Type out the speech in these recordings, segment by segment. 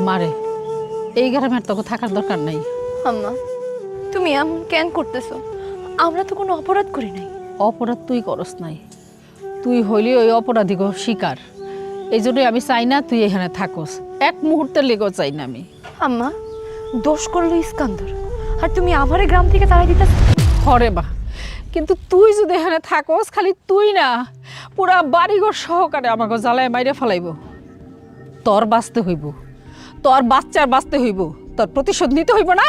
মারে এই গ্রামে আর তোকে থাকার দরকার নাই। আম্মা তুমি এমন কেন করতেছো? আমরা তো কোনো অপরাধ করি নাই। অপরাধ তুই করস নাই, তুই হইলি ওই অপরাধী শিকার। এই জন্যই আমি চাই না তুই এখানে থাকস, এক মুহূর্তের লেগেও চাই না আমি। আম্মা দোষ করলো ইস্কান্দর, আর তুমি আমারে গ্রাম থেকে তাড়াই দিতেছ। হরে বা, কিন্তু তুই যদি এখানে থাকস, খালি তুই না পুরা বাড়িঘর সহকারে আমাকে জ্বালায় মাইরে ফেলাইব। তোর বাঁচতে হইব, তোর বাচ্চার বাঁচতে হইব, তোর প্রতিশোধ নিতে হইব না?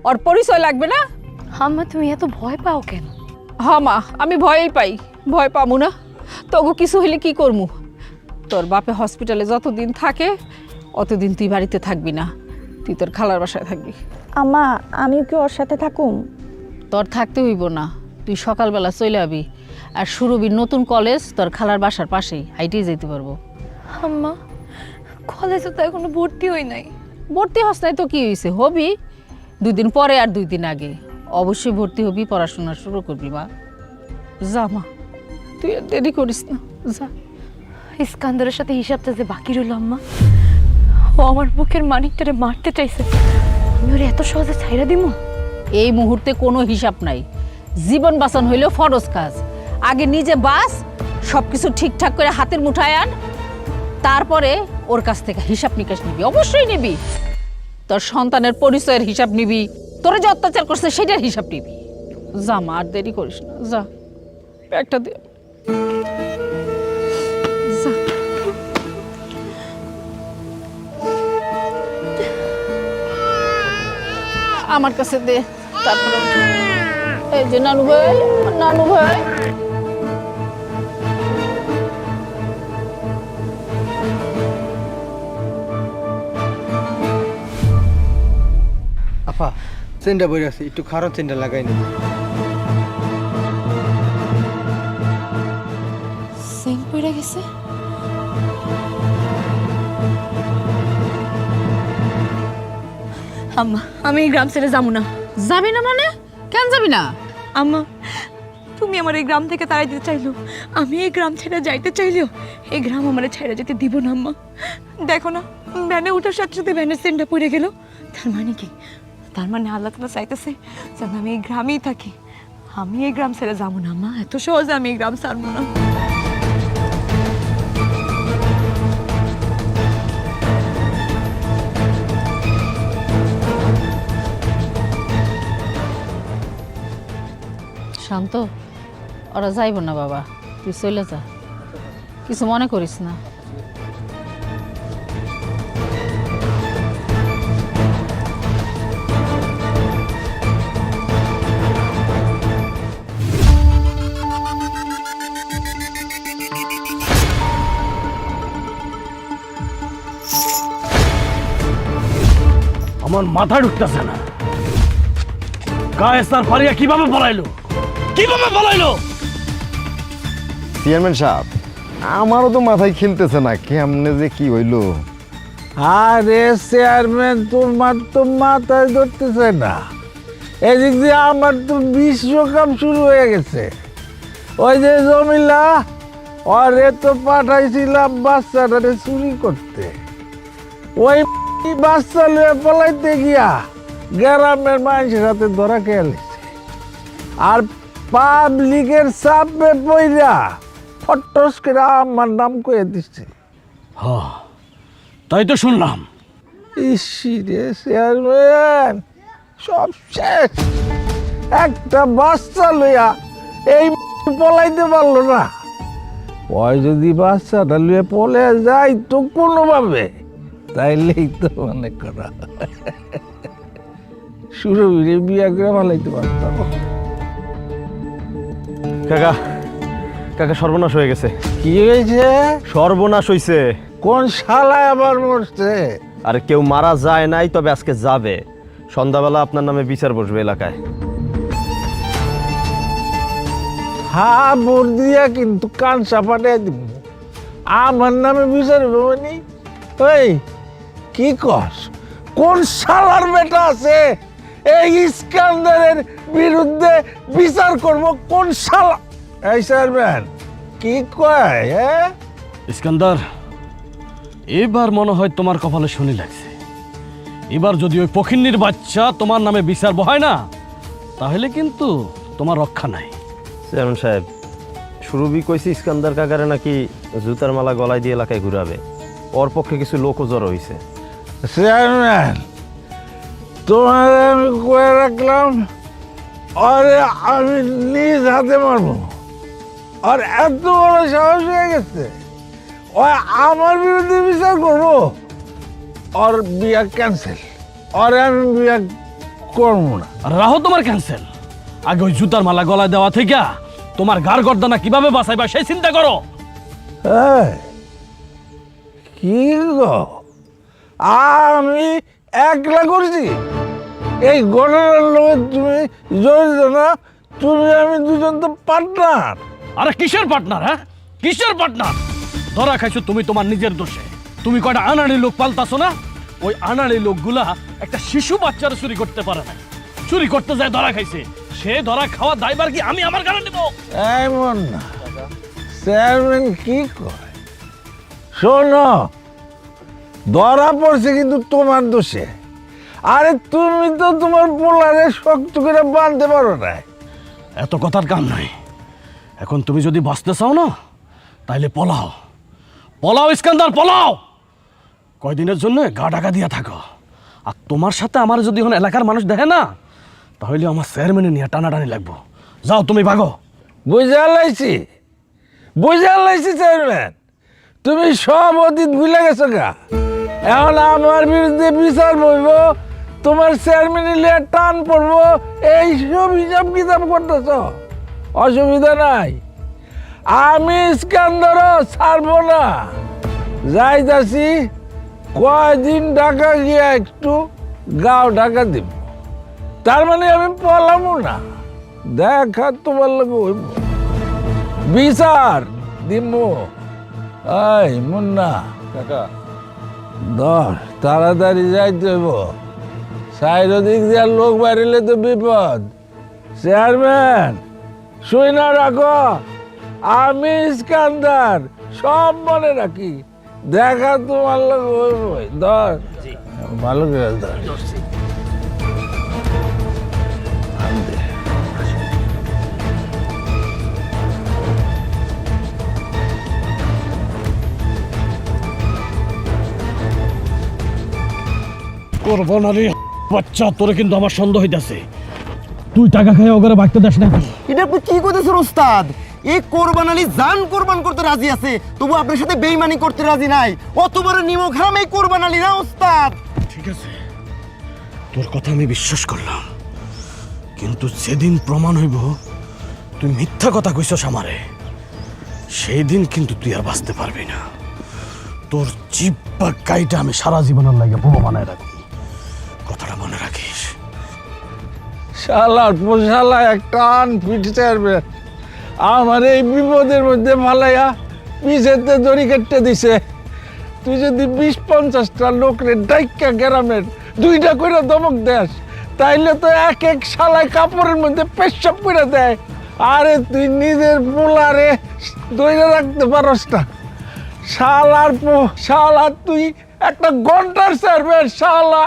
ওর পরিচয় লাগবে না? আম্মা তুমি এত ভয় পাও কেন? হ্যাঁ মা, আমি ভয়ই পাই। ভয় পামু না? তবু কিছু হইলে কি করমু? তোর বাপে হসপিটালে যতদিন থাকে অতদিন তুই বাড়িতে থাকবি না, তুই তোর খালার বাসায় থাকবি। আম্মা আমিও কি ওর সাথে থাকুম? তোর থাকতে হইব না, তুই সকালবেলা চলে যাবি। আর সুরভির নতুন কলেজ তোর খালার বাসার পাশেই, হাইটেই যেতে পারবো। আম্মা কলেজে তো এখনো ভর্তি হই নাই। ভর্তি হস নাই তো কি হয়েছে, হবি 2 দিন পরে আর 2 দিন আগে। অবশ্যই ভর্তি হবি, পড়াশোনা শুরু করবি। মা যা মা, তুই আর দেরি করিস না, যা। ইস্কান্দরের সাথে হিসাবটা যে বাকি রইল আম্মা, ও আমার বুকের মানিকটারে মারতে চাইছে, আমি ওরে এত সহজে ছাইরা দিমু? এই মুহূর্তে কোনো হিসাব নাই। জীবন বাঁচান হইলেও ফরজ কাজ। আগে নিজে বাঁচ, সব কিছু ঠিকঠাক করে হাতের মুঠায় আন, তারপরে ওর কাছ থেকে হিসাব নিকাশ নিবি। অবশ্যই নিবি, তোর সন্তানের পরিচয়ের হিসাব নিবি, তোরা যে অত্যাচার করছে সেটার হিসাব নিবি। যা মা, আর দেরি করিস না, যা। একটা দে, যা। আমার কাছে দে, তারপরে এই যে নানু ভাই, নানু ভাই। আপা চেনটা বই আছে, একটু খারাপ চেনটা লাগাই নি। সেন পড়ে গেছে। আম্মা আমি এই গ্রাম ছেড়ে যাবো না। যাবি না মানে? কেন যাবি না? আম্মা তুমি আমার এই গ্রাম থেকে তাড়াই দিতে চাইলো, আমি এই গ্রাম ছেড়ে যাইতে চাইলেও এই গ্রাম আমার ছেড়ে যেতে দিব না। আম্মা দেখো না, ভ্যানে উঠার সাথে সাথে ভ্যানের সেনটা পড়ে গেল। তার মানে কি? তার মানে আল্লাহ তাআলা চাইতেছে যেন আমি এই গ্রামেই থাকি। আমি এই গ্রাম ছেড়ে যাবো না আম্মা, এত সহজে আমি এই গ্রাম ছাড়বো না। শান্ত, ওরা যাইব না বাবা, তুই চলে যা, কিছু মনে করিস না। আমার মাথা ঢুকতেছে না, কায়েসার পারিয়া কিভাবে পলাইলো? কিভাবে পলাইলো? চেয়ারম্যান সাহেব, আমারও তো মাথায় খেলতেছে না, কেমনে যে কি হইলো। আরে চেয়ারম্যান, তোমার তো মাথায় ধরতেছে না। এদিক দিয়ে আমার তো বিশ্বকাপ শুরু হয়ে গেছে। ওই যে জমিলা, ওরে তো পাঠাইছিলাম বাচ্চাটারে চুরি করতে। ওই বাচ্চা লয়ে পলাইতে গিয়া গ্রামের মানুষের হাতে ধরা খেয়ালিছে। আর পাবলিকের চাপে পইরা ফটস করে আমার নাম কয়ে দিচ্ছে। তাই তো শুনলাম। ইসিরে চেয়ারম্যান, সব শেষ। একটা বাচ্চা লইয়া এই পলাইতে পারলো না। ওই যদি বাচ্চাটা লইয়া পলে যায় তো কোনোভাবে, তাইলেই তো মনে করা সুরভিরে বিয়া করে পালাইতে পারতাম। কাকা, কাকা সর্বনাশ হয়ে গেছে। কি হয়েছে? সর্বনাশ হইছে। কোন শালায় আবার মরছে? আর কেউ মারা যায় নাই, তবে আজকে যাবে। সন্ধ্যাবেলা আপনার নামে বিচার বসবে এলাকায়। হ্যাঁ, ভোট দিয়া কিন্তু কান চাপাটাই দিব। আমার নামে বিচার মানে ওই কি কস? কোন শালার বেটা আছে এই ইস্কান্দারের বিরুদ্ধে বিচার করব? কোন শালা? এই চেয়ারম্যান কি কয়? ইস্কান্দার, এবার মনে হয় তোমার কপালে শনি লাগছে। এবার যদি ওই পখিন্নির বাচ্চা তোমার নামে বিচার বহায় না, তাহলে কিন্তু তোমার রক্ষা নাই। চেয়ারম্যান সাহেব, সুরভি কইছে ইস্কান্দার কাকারে নাকি জুতার মালা গলায় দিয়ে এলাকায় ঘুরাবে। ওর পক্ষে কিছু লোকও জড়ো হয়েছে। চেয়ারম্যান, তোমার আমি কয়ে রাখলাম, আরে আমি নিজ হাতে মারবো। আর এত বড় সাহস হয়ে গেছে, ও আমার বিরুদ্ধে বিচার করবো। ওর বিয়া ক্যান্সেল, আরে আমি বিয়া করবো না। আর রাহো তোমার ক্যান্সেল, আগে ওই জুতার মালা গলায় দেওয়া থেকে তোমার গার গর্দানা কিভাবে বাঁচাইবা সেই চিন্তা করো। এই, কি গো, আমি একলা করছি? এই ঘটনার লোক তুমি জড়িত না? তুমি আমি দুজন তো পার্টনার। আরে কিসের পার্টনার? হ্যাঁ, কিসের পার্টনার? ধরা খাইছো তুমি তোমার নিজের দোষে। তুমি কয়টা আনাড়ি লোক পাল্টাছো না? ওই আনাড়ি লোকগুলা একটা শিশু বাচ্চারা চুরি করতে পারে না, চুরি করতে যায় ধরা খাইছে। সে ধরা খাওয়া দায়বার কি আমি আমার গাড়ি নেব? এমন না, চেয়ারম্যান কি কয়, শোনো, ধরা পড়ছে কিন্তু তোমার দোষে। আরে তুমি তো তোমার পোলারে শক্ত করে বাঁধতে পারো না। এত কথার কাম নাই। এখন তুমি যদি বাঁচতে চাও না, তাইলে পলাও, পলাও ইস্কান্দার, পলাও। কয়দিনের জন্য গা ঢাকা দিয়া থাকো। আর তোমার সাথে আমার যদি এখন এলাকার মানুষ দেখে না, তাহলে আমার চেয়ারম্যানে নিয়ে টানাটানি লাগবো। যাও তুমি ভাগো। বুঝা লাইছি চেয়ারম্যান, তুমি সব অতীত ভুলে গেছো গা। এখন আমার বিরুদ্ধে বিচার বইব, তোমার চেয়ারম্যান লিয়ে টান পড়বো, এইসব হিসাব কিতাব করতেছ। অসুবিধা নাই, আমি ইস্কান্দারও ছাড়বো না। যাইতাছি, কয়দিন ঢাকা গিয়া একটু গাও ঢাকা দিব, তার মানে আমি পলামো না। দেখা তোমার লাগে হইব, বিচার দিমু। এই মুন্না কাকা, ধর, তাড়াতাড়ি যাইতে হইব। সাইড দিক দিয়ে লোক বাড়িলে তো বিপদ। চেয়ারম্যান, শুই না রাখো, আমি ইস্কান্দার, সব মনে রাখি। দেখা তোমার লাগে হইব। ধর, ভালো করে ধর। করবো না রে বাচ্চা, তোরে কিন্তু আমার সন্দেহ হইতাছে। তুই টাকা খাই ওগরে বাঁচতে দাস নাকি? এটা আপনি কি করতেছেন ওস্তাদ? এই কোরবান আলী জান কোরবান করতে রাজি আছে, তবু আপনার সাথে বেইমানি করতে রাজি নাই। অত বড় নিমক হারাম এই কোরবান আলী না ওস্তাদ। ঠিক আছে, তোর কথা আমি বিশ্বাস করলাম, কিন্তু যেদিন প্রমাণ হইব তুই মিথ্যা কথা কইছস আমারে, সেই দিন কিন্তু তুই আর বাঁচতে পারবি না। তোর জিব্বা কাইটা আমি সারা জীবনের লাগে বউ বানায় রাখবো, কথাটা মনে রাখিস। শালার পোশালা একটা আনফিট চেয়ারম্যান আমার এই বিপদের মধ্যে ফালাইয়া পিছেতে দড়ি কেটে দিছে। তুই যদি 20-50টা লোকরে ডাইকা গ্রামের 2টা করে দমক দেস, তাইলে তো এক এক শালায় কাপড়ের মধ্যে পেশাব করে দেয়। আরে তুই নিজের পোলারে দইরে রাখতে পারস না। শালা তুই একটা ঘন্টার চেয়ারম্যান, শালা।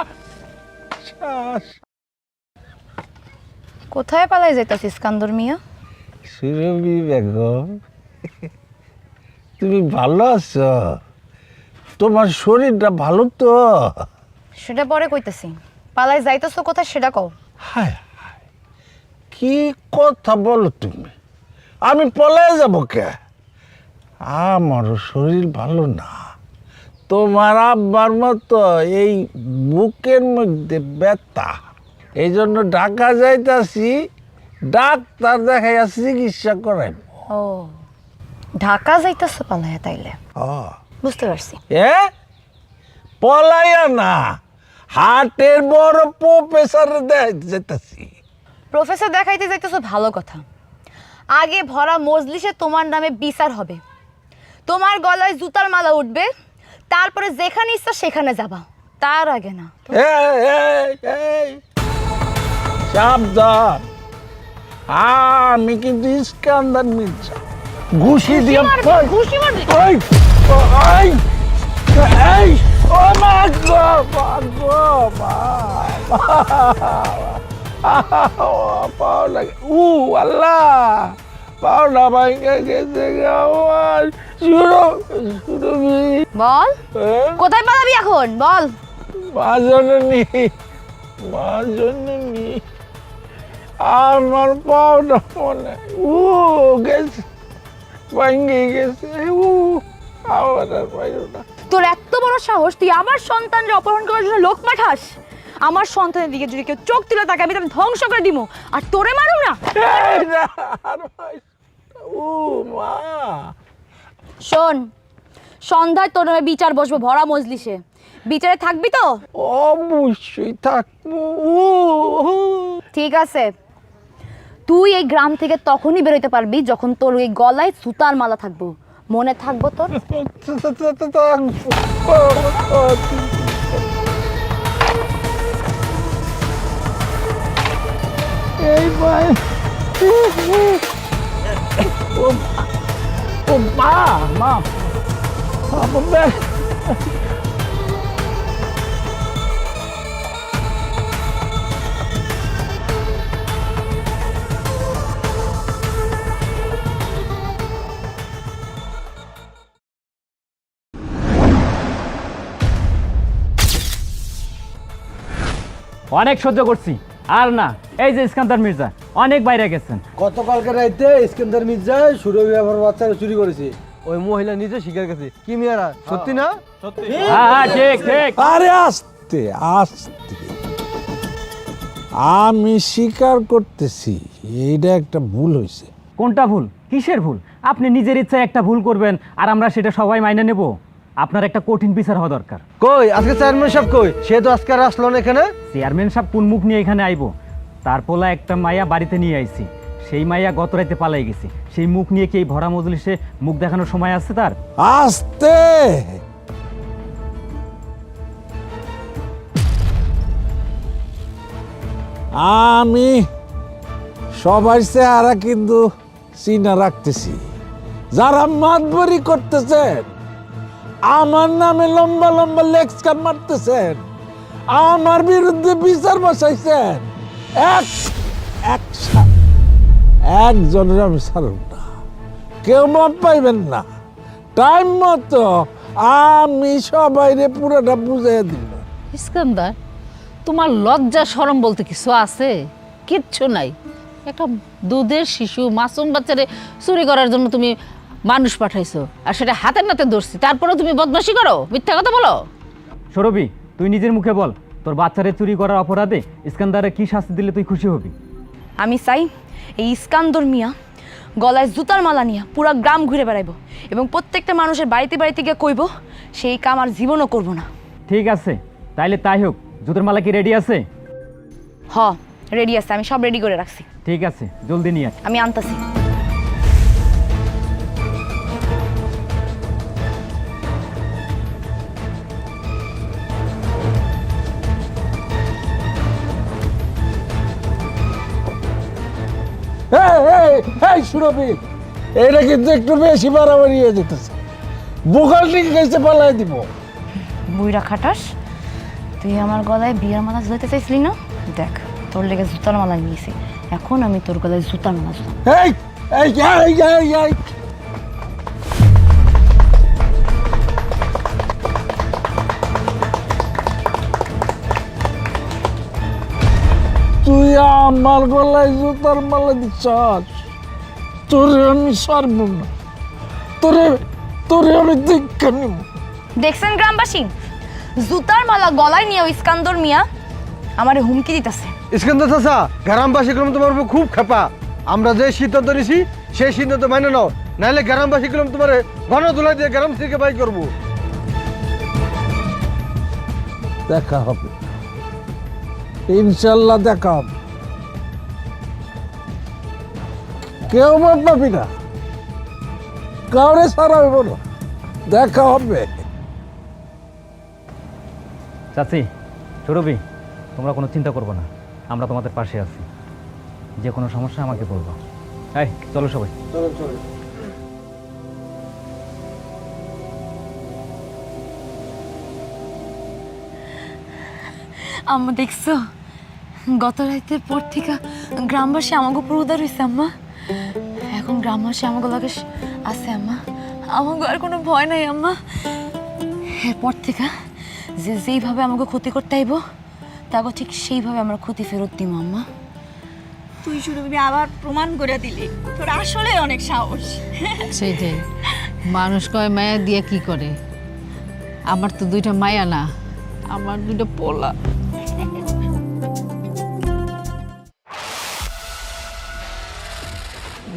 কোথায় পালাই যাইতাছিস ইস্কান্দর মিয়া? সুরভি বেগম, তুমি ভালো আছো? তোমার শরীরটা ভালো তো? সেটা পরে কইতেছি, পালাই যাইতাছো কোথায় সেটা কও। হায় হায়, কি কথা বলো তুমি? আমি পলায় যাব কে? আমারও শরীর ভালো না। তোমার আব্বার মতো এই বুকের মধ্যে ব্যথা, এই জন্য ঢাকা যাইতাছি, ডাক্তার দেখাইয়া চিকিৎসা করাইব। ও, ঢাকা যাইতাছো পালাইয়া তাইলে? বুঝতে পারছি। এ পলাইয়া না, হাটের বড় প্রফেসর যেতেছি। প্রফেসর দেখাইতে যাইতেছো ভালো কথা, আগে ভরা মজলিসে তোমার নামে বিচার হবে, তোমার গলায় জুতার মালা উঠবে, তারপরে যেখানে ইচ্ছা সেখানে যাবা, তার আগে না। সাবধান, আমি কিন্তু ইস্কান্দার মির্জা, ঘুষি দিয়া ঘুষি মারবি। এই ও মা গো, মা গো, মা, পাও লাগে, আল্লাহ, পাওনা ভাঙে গেছে আমার। সুরভি, বল কোথায় পালাবি এখন বল। মা জননী, মা জননী, আমার পাওনা মনে গেছে, ভাঙে গেছে, আমার আর পাইল না। তোর এত বড় সাহস, তুই আমার সন্তানকে অপহরণ করার জন্য লোক পাঠাস? আমার সন্তানের দিকে যদি কেউ চোখ তুলে তাকে আমি তাকে ধ্বংস করে দিব, আর তোরে মারুম না। মা, শোন, সন্ধ্যায় তোর নামে বিচার বসবো ভরা মজলিসে। বিচারে থাকবি তো? অবশ্যই থাকবো। ঠিক আছে, তুই এই গ্রাম থেকে তখনই বেরোতে পারবি যখন তোর এই গলায় সুতার মালা থাকবো। মনে থাকবো তোর? এই ভাই, ও মা, মা, অনেক সহ্য করছি, আর না। এই যে ইস্কান্দার মির্জা অনেক বাইরে গেছেন। গতকালকে রাইতে ইস্কান্দার মির্জা সুরভি আমার বাচ্চারা চুরি করেছে। ওই মহিলা নিজে স্বীকার করেছে। কি মিয়ারা, সত্যি না? হ্যাঁ, ঠিক ঠিক। আরে আস্তে আস্তে, আমি স্বীকার করতেছি এইটা একটা ভুল হয়েছে। কোনটা ভুল? কিসের ভুল? আপনি নিজের ইচ্ছায় একটা ভুল করবেন আর আমরা সেটা সবাই মাইনে নেব? আপনার একটা কঠিন বিচার হওয়া দরকার। কই আজকে চেয়ারম্যান সাহেব কই? সে তো আজকে আর আসলো না এখানে। চেয়ারম্যান সাহেব কোন মুখ নিয়ে এখানে আইবো? তার পোলা একটা মাইয়া বাড়িতে নিয়ে আইছি, সেই মাইয়া গত রাতে পালাই গেছে। সেই মুখ নিয়ে কি এই ভরা মজলিসে মুখ দেখানোর সময় আছে তার? আস্তে, আমি সবার চেহারা কিন্তু চিনা রাখতেছি। যারা মাতবরি করতেছেন, আমার নামে লম্বা লম্বা লেক্সকার মারতেছেন, আমার বিরুদ্ধে বিচার বসাইছেন, একজনের আমি ছাড়ব না। কেউ মাপ পাইবেন না। টাইম মতো আমি সবাইরে পুরোটা বুঝাই দিব। ইস্কান্দার, তোমার লজ্জা শরম বলতে কিছু আছে? কিচ্ছু নাই। একটা দুধের শিশু মাসুম বাচ্চারে চুরি করার জন্য তুমি মানুষ পাঠাইছো, আর সেটা হাতের নাতে ধরছি, তারপরেও তুমি বদমাশি করো, মিথ্যা কথা বলো। সৌরভী, তুই নিজের মুখে বল, তোর বাচ্চারে চুরি করার অপরাধে ইস্কান্দারে কি শাস্তি দিলে তুই খুশি হবি? আমি চাই এই ইস্কান্দর মিয়া গলায় জুতার মালা নিয়ে পুরো গ্রাম ঘুরে বেড়াইবো এবং প্রত্যেকটা মানুষের বাড়িতে বাড়িতে গিয়ে কইব সেই কাম আর জীবনও করবো না। ঠিক আছে, তাইলে তাই হোক। জুতোর মালা কি রেডি আছে? হ, রেডি আছে, আমি সব রেডি করে রাখছি। ঠিক আছে, জলদি নিয়ে আয়। আমি আনতাছি। এই সুরভি, এটা কিন্তু একটু বেশি বাড়াবাড়ি হয়ে যেতেছে। বোকাল ঠিক গেছে, পালাই দিব। বুইরা খাটাস, তুই আমার গলায় বিয়ার মালা ঝুলাইতে চাইছিলি না? দেখ, তোর লেগে জুতার মালা নিয়েছি, এখন আমি তোর গলায় জুতার মালা ঝুলাম। এই এই এই এই এই, তুই আমার গলায় জুতার মালা দিচ্ছস? তোরে আমি ছাড়ব না, তোরে আমি দীক্ষা নিব। দেখছেন গ্রামবাসী, জুতার মালা গলায় নিয়ে ইস্কান্দর মিয়া আমারে হুমকি দিতেছে। ইস্কান্দার চাচা, গ্রামবাসী গুলো তোমার উপর খুব খেপা। আমরা যে সিদ্ধান্ত নিছি সেই সিদ্ধান্ত মেনে নাও, নাহলে গ্রামবাসী গুলো তোমার ঘন ধুলাই দিয়ে গ্রাম থেকে বাই করবো। দেখা হবে, ইনশাল্লাহ দেখা হবে। কেউ মাপ পাবি না, কাউরে ছাড়া হইব না, দেখা হবে। চাচি, সৌরভী, তোমরা কোনো চিন্তা করবো না, আমরা তোমাদের পাশে আছি। যে কোনো সমস্যা আমাকে বলবো। এই চলো সবাই। চলো চলো। আম্মা দেখছো গত রাতের পর থেকে গ্রামবাসী আমাকে উপর উদার হয়েছে আম্মা। এখন গ্রামবাসী আমাকে লাগে আছে আম্মা, আমাকে আর কোনো ভয় নাই আম্মা। এরপর থেকে যে যেইভাবে আমাকে ক্ষতি করতে আইব তাকে ঠিক সেইভাবে আমরা ক্ষতি ফেরত দিব আম্মা। তুই শুরু আবার প্রমাণ করে দিলি তোর আসলে অনেক সাহস। সেইটাই, মানুষ কয় মায়া দিয়ে কি করে, আমার তো দুইটা মায়া না, আমার দুইটা পোলা।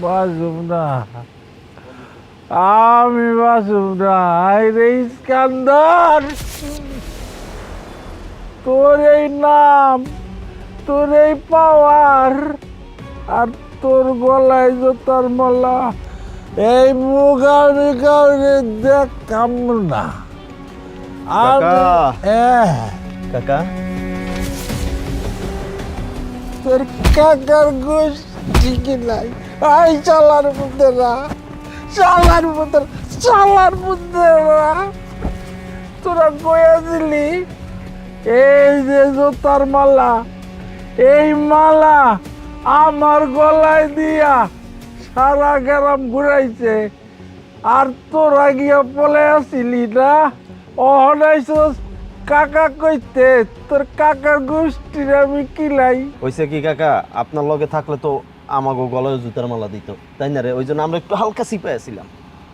বাসুম না, আমি বাসুম না। আরে ইস্কান্দার, তোর এই নাম, তোর এই পাওয়ার, আর তোর গলায় জোতার মালা, এই মুখ আমি কাউরে দেখাম না। কাকা তোর কাকার গোষ্ঠী কি নাই? আই চালার পুতেরা, চালার পুতেরা, চালার পুতেরা, তোরা কয়া দিলি এই যে জোতার মালা, এই মালা আমার গলায় দিয়া সারা গ্রাম ঘুরাইছে, আর তোরা গিয়া পলে আসিলি না? অহনাইছস কাকা কইতে, তোর কাকার গোষ্ঠীর আমি কিলাই। হইছে কি কাকা, আপনার লগে থাকলে তো আমাগো গলায় জুতার মালা দিত, তাই না রে? ওই জন্য আমরা একটু হালকা সিপাইছিলাম,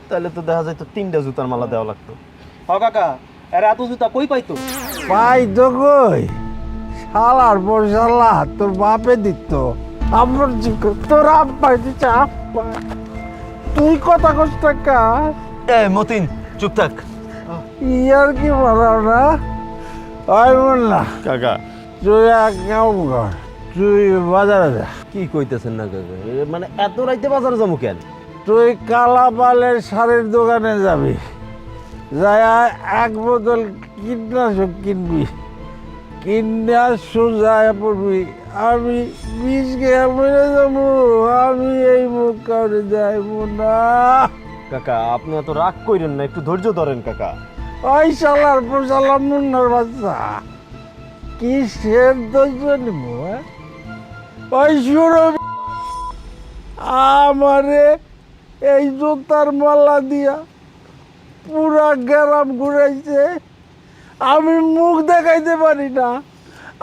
তাহলে তো দেখা যায় তো 3টা জুতার মালা দেওয়া লাগতো। হ কাকা, এর এত জুতা কই পাইতো? পাই তো কই, শালার পর শালা তোর বাপে দিত। আমার তোর আব্বাই দিচ্ছে, আব্বা। তুই কথা কস টাকা এ মতিন চুপ থাক। ইয়ার কি মারাও না? ওই বললা কাকা তুই এক কাম কর, তুই বাজারে যা। কি কইতেছেন না কাকা, মানে এত রাইতে বাজারে যাবো কেন? তুই কালাপালের শাড়ির দোকানে যাবি, যাই এক বোতল কীটনাশক কিনবি, কিনা সোজা পড়বি। আমি বিষ খেয়ে মরে যাবো, আমি এই মুখ কাউরে যাইব না। কাকা আপনি এত রাগ কইরেন না, একটু ধৈর্য ধরেন কাকা। ওই শালার পোশালা মুন্নার বাচ্চা, কি সের ধৈর্য নিব? ওই সুরভি আমারে এই জুতার মালা দিয়া পুরা গ্রাম ঘুরাইছে, আমি মুখ দেখাইতে পারি না,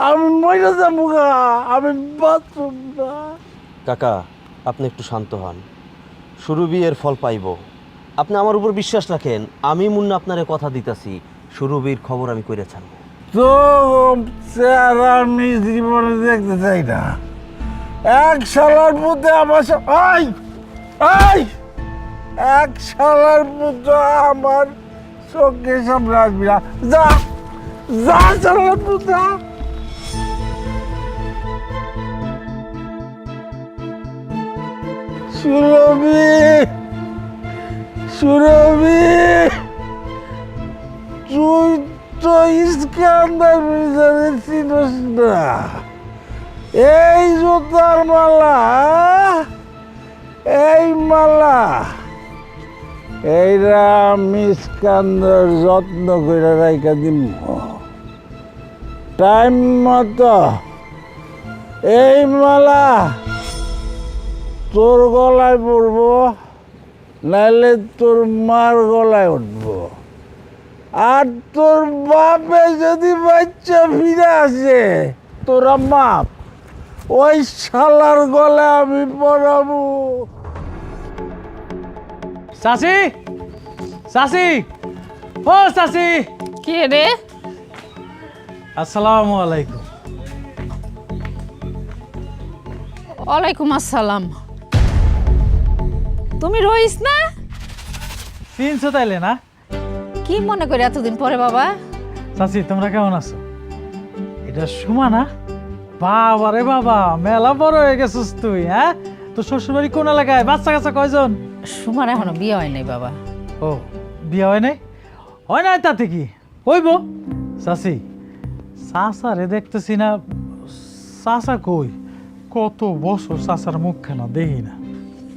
আমি মরে যাবো, আমি বাঁচব না। কাকা আপনি একটু শান্ত হন, সুরভি এর ফল পাইব। আপনি আমার উপর বিশ্বাস রাখেন, আমি মুন্না আপনারে কথা দিতাছি, সুরভির খবর আমি কইরা ছাড়বো। তো চেহারা আমি জীবনে দেখতে চাই না। এক শালার পুতে আমার এক শালার পুত্র আমার চোখের সামনে আসবি না। যা যা শালার পুতা। সুরভি, সুরভি, তুই তো ইস্কান্দার মির্জারে চিনস না। এই জুতার মালা, এই মালা, এইরা আমি ইস্কান্দার যত্ন করে রাইখা দিব। টাইম মতো এই মালা তোর গলায় পড়বো, নাইলে তোর মার গলায় উঠবো। আর তোর বাপে যদি বাচ্চা ফিরে আসে, তোরা মাপ ওই শালার গলায় আমি পড়াবো। চাচি, চাচি, ও চাচি। কে রে? আসসালামু আলাইকুম। ওয়ালাইকুম আসসালাম। তুমি রইস না? চিনছো তাইলে না? কি মনে করে এতদিন পরে বাবা? চাচি তোমরা কেমন আছো? এটা সুমা না? বাবা রে বাবা, মেলা বড় হয়ে গেছিস তুই। হ্যাঁ, তো শ্বশুরবাড়ি কোন এলাকায়? বাচ্চা কাচ্চা কয়জন? সুমার এখনো বিয়ে হয় নাই বাবা। ও, বিয়ে হয় নাই? হয় নাই তাতে কি হইব? চাচি, চাচা রে দেখতেছি না। চাচা কই? কত বছর চাচার মুখখানা দেখি না।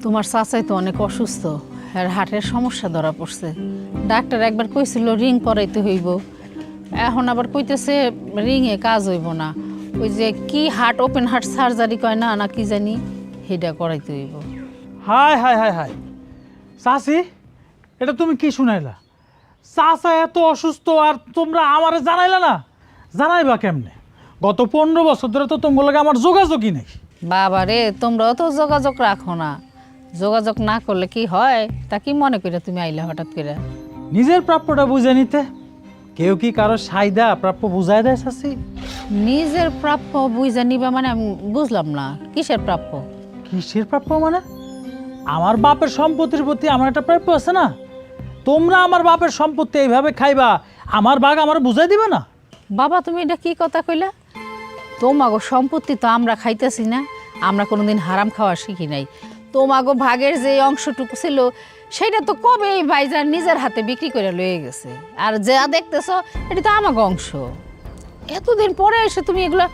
তোমার চাচাই তো অনেক অসুস্থ, আর হার্টের সমস্যা ধরা পড়ছে। ডাক্তার একবার কইছিল রিং পরাইতে হইব, এখন আবার কইতেছে রিংয়ে কাজ হইব না, ওই যে কি হার্ট ওপেন হার্ট সার্জারি কয় না না কি জানি সেটা করাইতে হইব। হায় হায় হায় হায় চাচি, এটা তুমি কি শুনাইলা? চাচা এত অসুস্থ আর তোমরা আমারে জানাইলা না? জানাইবা কেমনে? গত 15 বছর ধরে তো তোমার লগে আমার যোগাযোগই নেই। বাবা রে, তোমরাও তো যোগাযোগ রাখো না, যোগাযোগ না করলে কি হয় তা কি মনে করে তুমি আইলা হঠাৎ করে? নিজের প্রাপ্যটা বুঝে নিতে কেউ কি কারো সাইদা প্রাপ্য বুঝাই দেয় চাচি? নিজের প্রাপ্য বুঝা নিবা মানে আমি বুঝলাম না, কিসের প্রাপ্য? কিসের প্রাপ্য মানে? আমার বাপের সম্পত্তির প্রতি আমার একটা প্রাপ্য আছে না? তোমরা আমার বাপের সম্পত্তি এইভাবে খাইবা, আমার ভাগ আমার বুঝাই দিবে না? বাবা তুমি এটা কি কথা কইলা? তোমাগো সম্পত্তি তো আমরা খাইতেছি না, আমরা কোনোদিন হারাম খাওয়া শিখি নাই। তোমাগো ভাগের যে অংশটুকু ছিল সেটা তো কবেই ভাইজান নিজের হাতে বিক্রি করে লয়ে গেছে, আর যা দেখতেছ এটা তো আমাগো অংশ। এতদিন পরে এসে তুমি এগুলো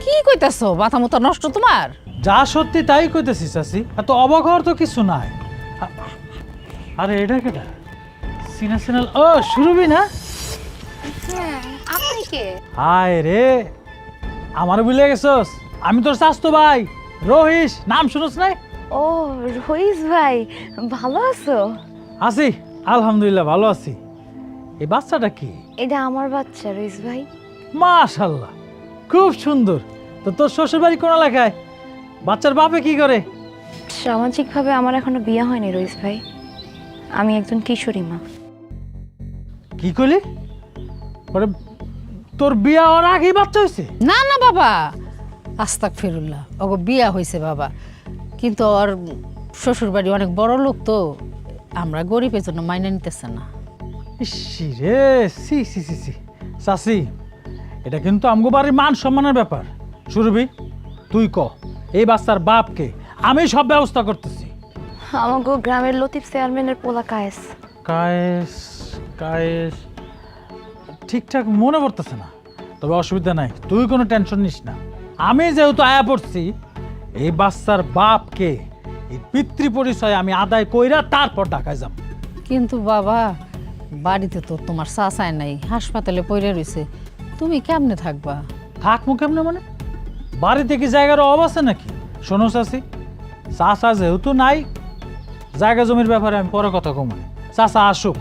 কি কইতেছো? মাথা মুথা নষ্ট তোমার? যা সত্যি তাই কইতেছি চাচি, এত অবাক হওয়ার তো কিছু নাই। আরে এটা কেটা? সিনা সিনাল, ও সুরভি না? আপনি কে? হায় রে, আমার ভুলে গেছস? আমি তোর চাচতো ভাই রহিস, নাম শুনছ নাই? ও রহিস ভাই, ভালো আছো? আছি আলহামদুলিল্লাহ, ভালো আছি। এই বাচ্চাটা কি? এটা আমার বাচ্চা রহিস ভাই। মাশাআল্লাহ, খুব সুন্দর। তো তোর শ্বশুর বাড়ি কোন এলাকায়? বাচ্চার বাপে কি করে? সামাজিকভাবে আমার এখনো বিয়ে হয়নি রহিস ভাই, আমি একজন কিশোরী মা। কি কইলি? ওরে, তোর বিয়া হওয়ার আগেই বাচ্চা হয়েছে? না না বাবা, আস্তাগফিরুল্লাহ, ওগো বিয়া হয়েছে বাবা, কিন্তু ওর শ্বশুর বাড়ি অনেক বড় লোক তো, আমরা গরিবের জন্য মাইনে নিতেছে না। ইসি রে, সি সি সি সি চাচি, এটা কিন্তু আমগো বাড়ির মান সম্মানের ব্যাপার। সুরভি, তুই ক এই বাচ্চার বাপকে? আমি সব ব্যবস্থা করতেছি। আমাগো গ্রামের লতিফ চেয়ারম্যানের পোলা কায়েস। কায়েস কায়েস ঠিকঠাক মনে পড়তেছে না, তবে অসুবিধা নাই, তুই কোনো টেনশন নিস না। আমি যেহেতু আয়া পড়ছি, এই বাচ্চার বাপকে এই পিতৃ পরিচয় আমি আদায় কইরা তারপর ঢাকায় যাব। কিন্তু বাবা, বাড়িতে তো তোমার চাচাই নাই, হাসপাতালে পড়ে রয়েছে, তুমি কেমনে থাকবা? থাকবো কেমনে মানে? বাড়িতে কি জায়গার অভাব আছে নাকি? শোনো চাচি, চাচা যেহেতু নাই, জায়গা জমির ব্যাপারে আমি পরে কথা কম। চাচা আসুক,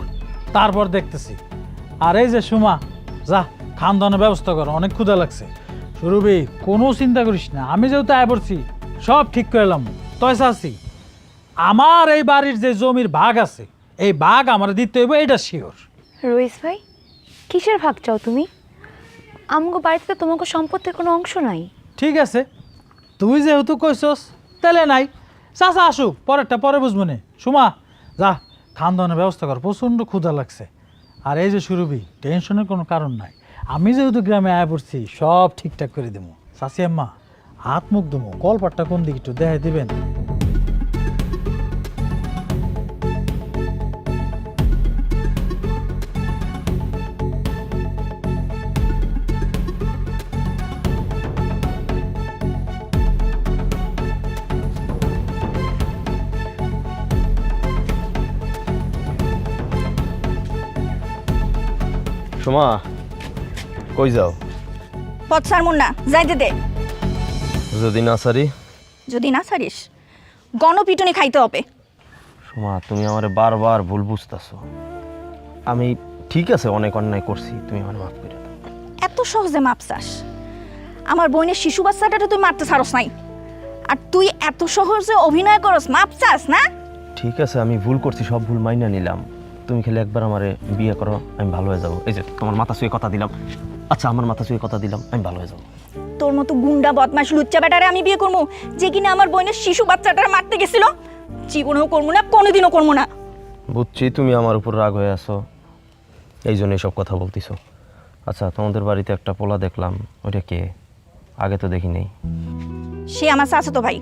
তারপর দেখতেছি। আর এই যে সুমা, যা খান দানের ব্যবস্থা করো, অনেক ক্ষুধা লাগছে। সুরভি, কোনো চিন্তা করিস না, আমি যেহেতু আয় পড়ছি সব ঠিক করে এলাম। তয় চাচি, আমার এই বাড়ির যে জমির ভাগ আছে, এই ভাগ আমার দিতে হইব, এটা শিওর। রহিস ভাই, কিসের ভাগ চাও তুমি? আমগো বাড়িতে তো তোমাকে সম্পত্তির কোনো অংশ নাই। ঠিক আছে, তুই যেহেতু কইছস তাহলে নাই। চাচা আসুক, পরেরটা পরে বুঝবো নে। সুমা, যা খান দানের ব্যবস্থা কর, প্রচণ্ড ক্ষুধা লাগছে। আর এই যে সুরভি, টেনশনের কোনো কারণ নাই, আমি যেহেতু গ্রামে আয় পড়ছি সব ঠিকঠাক করে দেবো। চাচি আম্মা, হাত মুখ দেবো, কলপাটটা কোন দিকে একটু দেখাই দিবেন? সোমা, কই যাও? পথ ছাড়মুন না, যাইতে দে। যদি না সারি? যদি না ছাড়িস গণপিটুনি খাইতে হবে। সোমা, তুমি আমারে বারবার ভুল বুঝতেছো। আমি ঠিক আছে অনেক অন্যায় করছি, তুমি আমার মাফ করে দাও। এত সহজে মাপ চাস? আমার বোনের শিশু বাচ্চাটা তুই মারতে ছাড়স নাই, আর তুই এত সহজে অভিনয় করস মাপ চাস না? ঠিক আছে, আমি ভুল করছি, সব ভুল মাইনা নিলাম। তুমি খেলে একবার আমারে বিয়ে করো, আমি ভালো হয়ে যাবো। এই যে তোমার মাথা ছুঁয়ে কথা দিলাম। আচ্ছা, আমার মাথা ছুঁয়ে কথা দিলাম, আমি ভালো হয়ে যাবো। তোর মতো গুন্ডা বদমাশ লুচ্চা বেটারে আমি বিয়ে করবো, যে কিনা আমার বোনের শিশু বাচ্চাটার মারতে গেছিল? জীবনেও করবো না, কোনোদিনও করবো না। বুঝছি তুমি আমার উপর রাগ হয়ে আছো, এই জন্য সব কথা বলতেছো। আচ্ছা, তোমাদের বাড়িতে একটা পোলা দেখলাম, ওইটা কে? আগে তো দেখি নেই। সে আমার চাচাতো ভাই,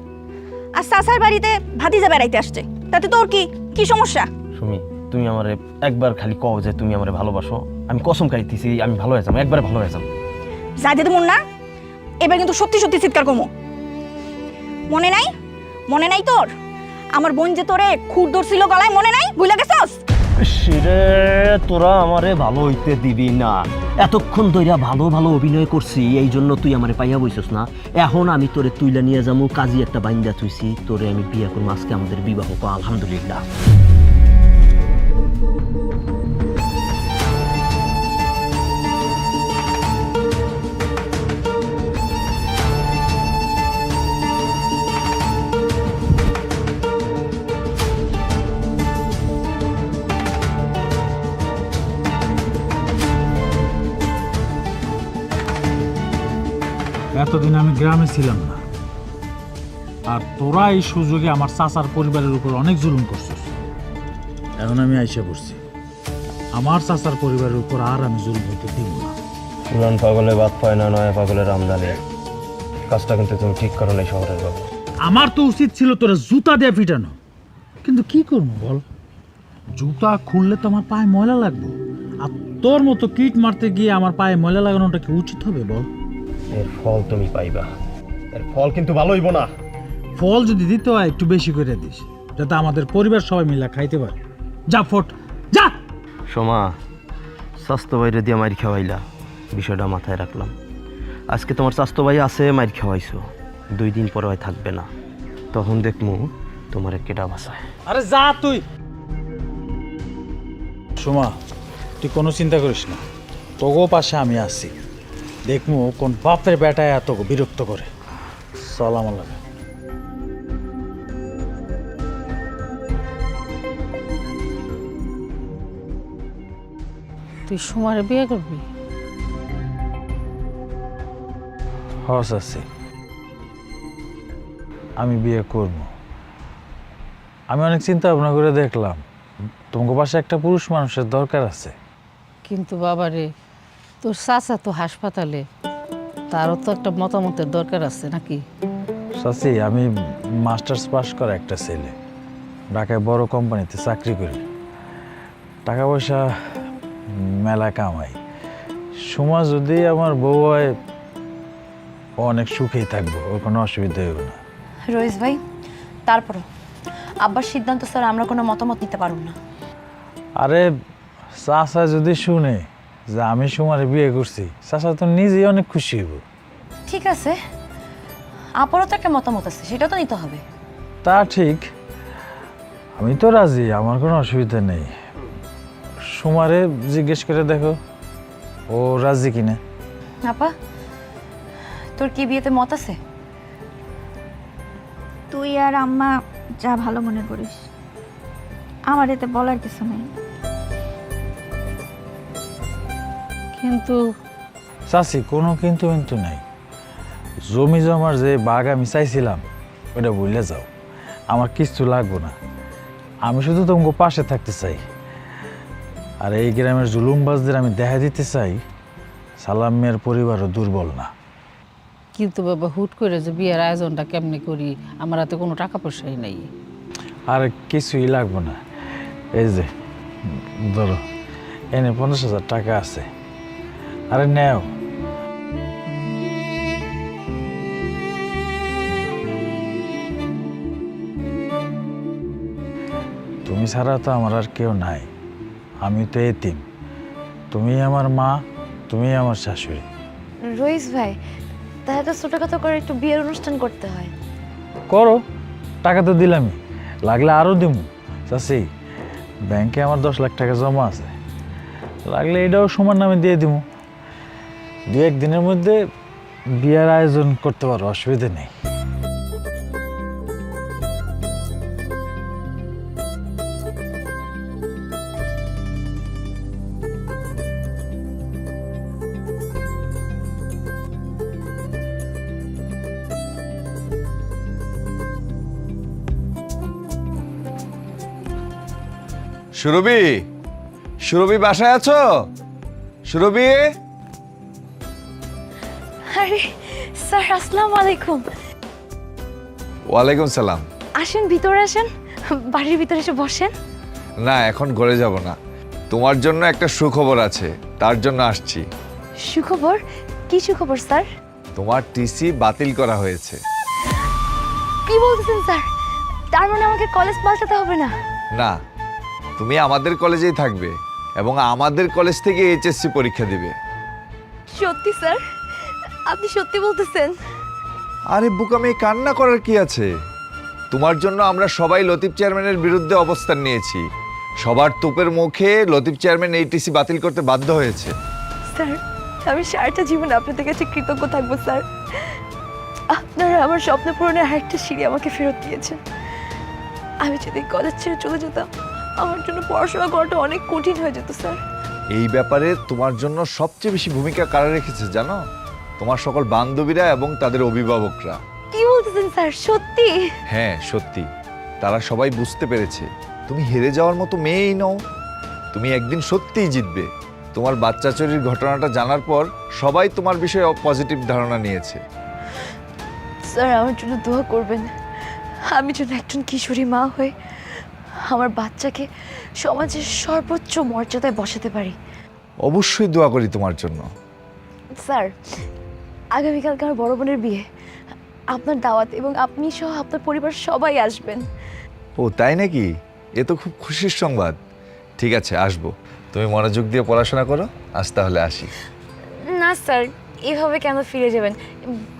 আর চাচার বাড়িতে ভাতিজা বেড়াইতে আসছে, তাতে তোর কি কি সমস্যা? সুমি, তুমি আমারে একবার খালি কও যে তুমি আমারে ভালোবাসো, আমি কসম খাইতেছি আমি ভালো হয়ে যাবো, একবারে ভালো হয়ে যাবো। যাইতে মন না, এবার কিন্তু সত্যি সত্যি চিৎকার করবো। মনে নাই? মনে নাই তোর আমার বোন যে তোরে খুর ধরছিল গলায়, মনে নাই? ভুলে গেছস? সেরে তোরা আমারে ভালো হইতে দিবি না। এতক্ষণ ধইরা ভালো ভালো অভিনয় করছি, এই জন্য তুই আমারে পাইয়া বইছস না। এখন আমি তোরে তুইলা নিয়ে যাবো, কাজী একটা বাইন্দা থুইছি, তোরে আমি বিয়া করবো। আজকে আমাদের বিবাহ, আলহামদুলিল্লাহ। এতদিন আমি গ্রামে ছিলাম না, আর তোরা এই সুযোগে আমার চাচার পরিবারের উপর অনেক জুলুম করছিস। এখন আমি আইসা পড়ছি, আমার চাচার পরিবারের উপর আর আমি জুলুম হইতে দিব না। পুরান পাগলে বাদ পায় না, নয়া পাগলের আমদানি। কাজটা কিন্তু তুমি ঠিক করো নাই শহরের বাবু। আমার তো উচিত ছিল তোরা জুতা দিয়ে পিটানো, কিন্তু কি করবো বল, জুতা খুললে তো আমার পায়ে ময়লা লাগবে, আর তোর মতো কিট মারতে গিয়ে আমার পায়ে ময়লা লাগানোটা কি উচিত হবে বল? এর ফল তুমি পাইবা, এর ফল কিন্তু ভালো হইব না। ফল যদি দিতে হয় একটু বেশি করে দিস, যাতে আমাদের পরিবার সবাই মিলে খাইতে পারে। যা ফট যা। সোমা, স্বাস্থ্য বাইরে দিয়ে মাইর খাওয়াইলা, বিষয়টা মাথায় রাখলাম। আজকে তোমার স্বাস্থ্য ভাই আছে, মাইর খাওয়াইছো, 2 দিন পরে হয় থাকবে না, তখন দেখমু তোমার কেডা বাসায়। আরে যা তুই। সোমা, তুই কোনো চিন্তা করিস না, তোগো পাশে আমি আছি। দেখমু কোন বাপের বেটায় এত বিরক্ত করে। সালাম আলাইকুম। তুই সুমারে বিয়ে করবি? হস আছে, আমি বিয়ে করব। আমি অনেক চিন্তা ভাবনা করে দেখলাম তোমার পাশে একটা পুরুষ মানুষের দরকার আছে। কিন্তু বাবারে, তোর চাচা তো হাসপাতালে, তারও তো একটা মতামতের দরকার আছে নাকি? চাচি, আমি মাস্টার্স পাস করা একটা ছেলে, ঢাকায় বড় কোম্পানিতে চাকরি করি, টাকা পয়সা মেলা কামাই। সময় যদি আমার বউ হয়, ও অনেক সুখেই থাকবো, ওর কোনো অসুবিধা হইব না। রইস ভাই, তারপরও আব্বার সিদ্ধান্ত স্যার আমরা কোনো মতামত নিতে পারব না। আরে চাচা যদি শুনে যে আমি সুমারে বিয়ে করছি, চাচা তো নিজেই অনেক খুশি হইব। ঠিক আছে, আপারও তো একটা মতামত আছে, সেটা তো নিতে হবে। তা ঠিক, আমি তো রাজি, আমার কোনো অসুবিধা নেই। সুমারে জিজ্ঞেস করে দেখো ও রাজি কিনা। আপা, তোর কি বিয়েতে মত আছে? তুই আর আম্মা যা ভালো মনে করিস, আমার এতে বলার কিছু নেই। কিন্তু চাচি, কোনো কিন্তু কিন্তু নাই। জমি জমার যে বাঘ আমি চাইছিলাম, ওটা ভুলে যাও, আমার কিচ্ছু লাগবো না। আমি শুধু তোমাকে পাশে থাকতে চাই, আর এই গ্রামের জুলুমবাজদের আমি দেখা দিতে চাই সালাম মিয়ার পরিবারও দুর্বল না। কিন্তু বাবা, হুট করে যে বিয়ের আয়োজনটা কেমনি করি, আমার হাতে কোনো টাকা পয়সাই নাই। আর কিছুই লাগবো না, এই যে ধরো এনে 50,000 টাকা আছে, আরে নেও। তুমি ছাড়া তো আমার আর কেউ নাই, আমি তো এতিম। তুমি আমার মা, তুমি আমার শাশুড়ি। রইস ভাই, তাহলে তো ছোটখাটো করে একটু বিয়ের অনুষ্ঠান করতে হয়। করো, টাকা তো দিলামই, লাগলে আরও দিব। চাচি, ব্যাংকে আমার 10 লাখ টাকা জমা আছে, লাগলে এটাও সমান নামে দিয়ে দিব। 2-1 দিনের মধ্যে বিয়ের আয়োজন করতে পারো, অসুবিধা নেই। সুরভি, সুরভি বাসায় আছো? সুরভি? আরে স্যার, আসসালামু আলাইকুম। ওয়ালাইকুম সালাম। আসেন, ভিতরে আসেন, বাড়ির ভিতরে এসে বসেন। না, এখন ঘরে যাব না, তোমার জন্য একটা সুখবর আছে, তার জন্য আসছি। সুখবর? কি সুখবর স্যার? তোমার টিসি বাতিল করা হয়েছে। কি বলতেছেন স্যার? তার মানে আমাকে কলেজ পাল্টাতে হবে না? না, তুমি আমাদের কলেজেই থাকবে এবং আমাদের কলেজ থেকে এইচএসসি পরীক্ষা দিবে। সত্যি স্যার? আপনি সত্যি বলতেছেন? আরে বোকামে, কান্না করার কি আছে? তোমার জন্য আমরা সবাই লতিফ চেয়ারম্যানের বিরুদ্ধে অবস্থান নিয়েছি। সবার তোপের মুখে লতিফ চেয়ারম্যান এইটিসি বাতিল করতে বাধ্য হয়েছে। স্যার, আমি সারাটা জীবন আপনাদের কাছে কৃতজ্ঞ থাকবো স্যার। আপনারা আমার স্বপ্ন পূরণের আরেকটা সিঁড়ি আমাকে ফেরত দিয়েছেন। আমি যদি কলেজ ছেড়ে চলে যেতাম, আমার জন্য পড়াশোনা করাটা অনেক কঠিন হয়ে যেত স্যার। এই ব্যাপারে তোমার জন্য সবচেয়ে বেশি ভূমিকা কারা রেখেছে জানো? তোমার সকল বান্ধবীরা এবং তাদের অভিভাবকরা। কি বলতেছেন স্যার? সত্যি? হ্যাঁ সত্যি, তারা সবাই বুঝতে পেরেছে তুমি হেরে যাওয়ার মতো মেয়েই নও। তুমি একদিন সত্যিই জিতবে। তোমার বাচ্চা চুরির ঘটনাটা জানার পর সবাই তোমার বিষয়ে পজিটিভ ধারণা নিয়েছে। স্যার, আমার জন্য দোয়া করবেন। আমি যেন একজন কিশোরী মা হয়ে আমার বাচ্চাকে সমাজের সর্বোচ্চ মর্যাদায় বসাতে পারি। অবশ্যই দোয়া করি তোমার জন্য। স্যার, আগামীকালকে আমার বড় বোনের বিয়ে, আপনার দাওয়াত এবং আপনি সহ আপনার পরিবার সবাই আসবেন। ও তাই নাকি? এ তো খুব খুশির সংবাদ। ঠিক আছে, আসবো। তুমি মনোযোগ দিয়ে পড়াশোনা করো। আজ তাহলে আসি। না স্যার, এভাবে কেন ফিরে যাবেন?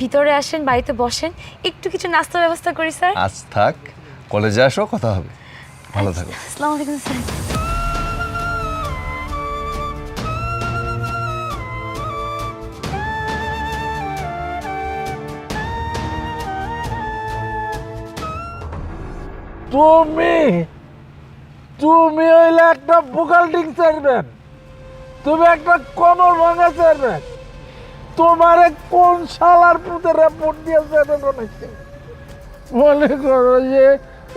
ভিতরে আসেন, বাড়িতে বসেন, একটু কিছু নাস্তার ব্যবস্থা করি স্যার। আজ থাক, কলেজে আসো, কথা হবে। ভালো থাকো। আসসালামু আলাইকুম স্যার। তুমি তুমি হইলে একটা বুকাল্টিং চেয়ারম্যান, তুমি একটা কমর ভাঙা চেয়ারম্যান। তোমারে কোন শালার পুতে রিপোর্ট দিয়েছে এটা জানাইছে? মনে করো যে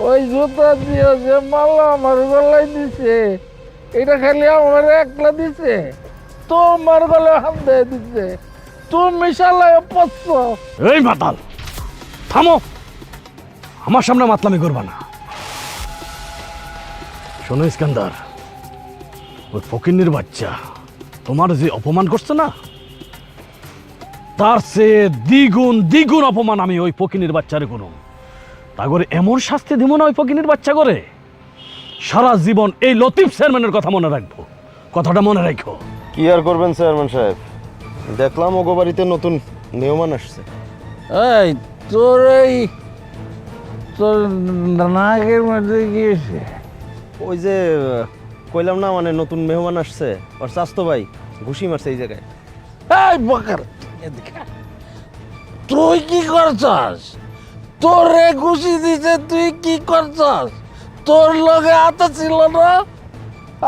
ওই জুতা দিয়ে যে মালা আমার গলায় দিছে, এটা খালি আমার একলা দিছে, তোমার গলায় হাত দিয়ে দিছে। তুমি শালায় পড়ছ। এই মাতাল, থামো! আমার সামনে মাতলামি করবা না। শোনো ইস্কান্দার, ওই ফকিন্নির বাচ্চা তোমার যে অপমান করছে না, তার চেয়ে দ্বিগুণ দ্বিগুণ অপমান আমি ওই ফকিন্নির বাচ্চারে করুম। তা করে এমন শাস্তি দিব না ওই ফকিন্নির বাচ্চা করে, সারা জীবন এই লতিফ চেয়ারম্যানের কথা মনে রাখবো। কথাটা মনে রাখো। কি আর করবেন চেয়ারম্যান সাহেব, দেখলাম ওগো বাড়িতে নতুন মেহমান আসছে। এই তোর তোর নাকের মধ্যে গিয়েছে? ওই যে কইলাম না, মানে নতুন মেহমান আসছে, ওর স্বাস্থ্য ভাই ঘুষি মারছে এই জায়গায়। এই বকার, তুই কি করছস? তোরে ঘুষি দিছে, তুই কি করছস? তোর লগে আতা ছিল না?